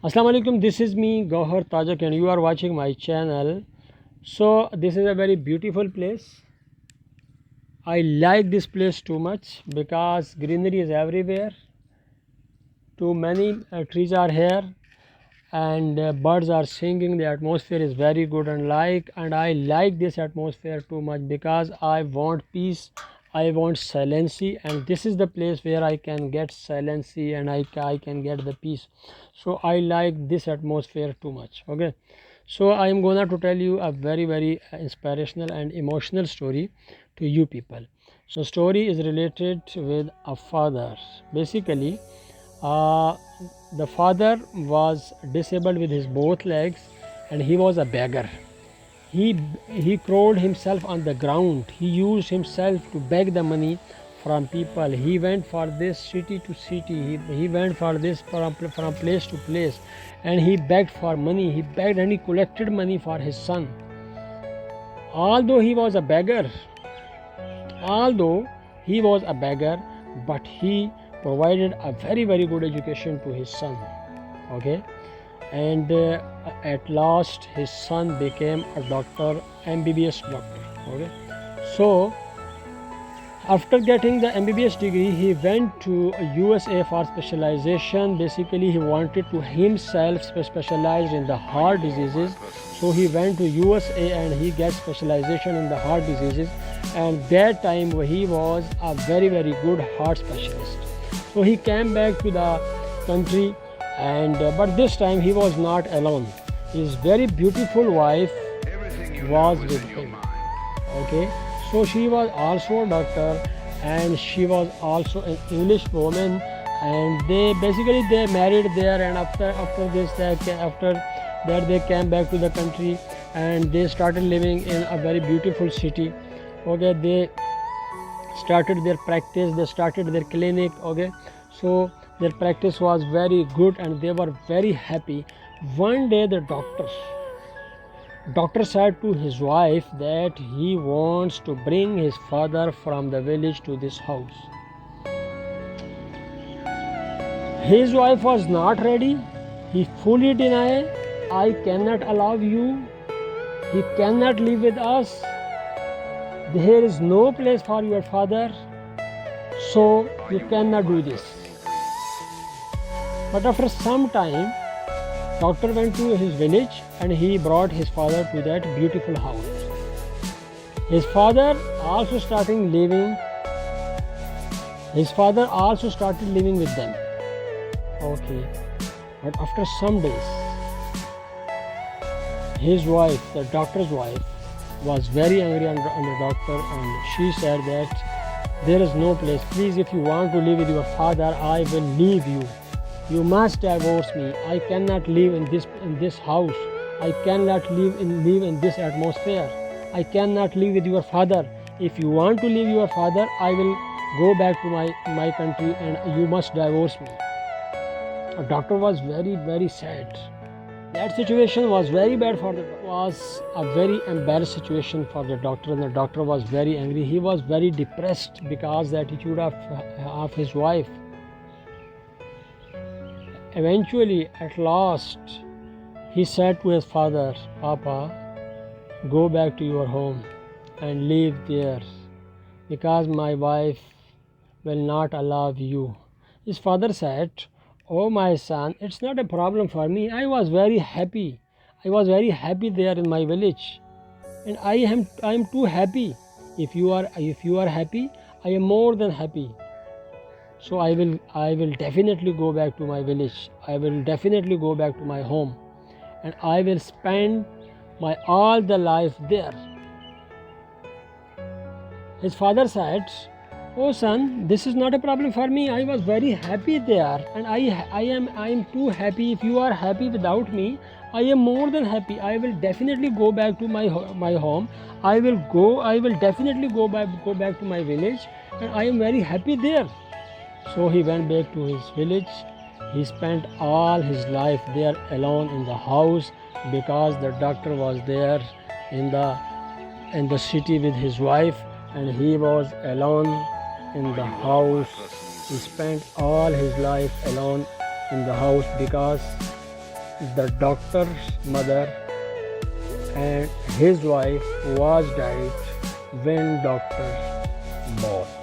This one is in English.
Assalamu alaikum, this is me Gauhar Tajak and you are watching my channel. So this is a very beautiful place. I like this place too much because greenery is everywhere. Too many trees are here and birds are singing. The atmosphere is very good and I like this atmosphere too much because I want peace, I want silency, and this is the place where I can get silency and I can get the peace. So I like this atmosphere too much. Okay, so I am gonna to tell you a very inspirational and emotional story to you people. So story is related with a father. Basically, uh, the father was disabled with his both legs and he was a beggar. He crawled himself on the ground. He used himself to beg the money from people. He went for this city to city. He went for this from place to place and he begged for money. He begged and he collected money for his son. Although he was a beggar, although he was a beggar, but he provided a very good education to his son. Okay, and at last his son became a doctor, MBBS doctor. Okay, so after getting the MBBS degree, he went to USA for specialization. Basically, he wanted to himself specialize in the heart diseases. So he went to USA and he got specialization in the heart diseases. And that time he was a very good heart specialist. So he came back to the country, and but this time he was not alone. His very beautiful wife was with him. Okay, so she was also a doctor and she was also an English woman, and they married there, and after that they came back to the country and they started living in a very beautiful city. Okay, they started their practice, they started their clinic. Okay, so their practice was very good and they were very happy. One day the doctor said to his wife that he wants to bring his father from the village to this house. His wife was not ready. He fully denied, I cannot allow you. He cannot live with us. There is no place for your father, so you cannot do this. But after some time, doctor went to his village and he brought his father to that beautiful house. His father also started living with them. Okay, but after some days, his wife, the doctor's wife, was very angry on the doctor, and she said that there is no place. Please, if you want to live with your father, I will leave you. You must divorce me. I cannot live in this house. I cannot live in this atmosphere. I cannot live with your father. If you want to leave your father, I will go back to my country and you must divorce me. The doctor was very sad. That situation was very bad for was a very embarrassed situation for the doctor, and the doctor was very angry. He was very depressed because the attitude of his wife. Eventually, at last, he said to his father, Papa, go back to your home and live there because my wife will not allow you. His father said, oh my son, it's not a problem for me. I was very happy. I was very happy there in my village. And I am too happy. If you are happy, I am more than happy. So I will definitely go back to my village. I will definitely go back to my home. And I will spend my all the life there. His father said, oh son, this is not a problem for me. I was very happy there, and I am too happy. If you are happy without me, I am more than happy. I will definitely go back to my home. I will definitely go back to my village, and I am very happy there. So he went back to his village. He spent all his life there alone in the house because the doctor was there in the city with his wife, and he was alone in the house. He spent all his life alone in the house because the doctor's mother and his wife was died when doctor born.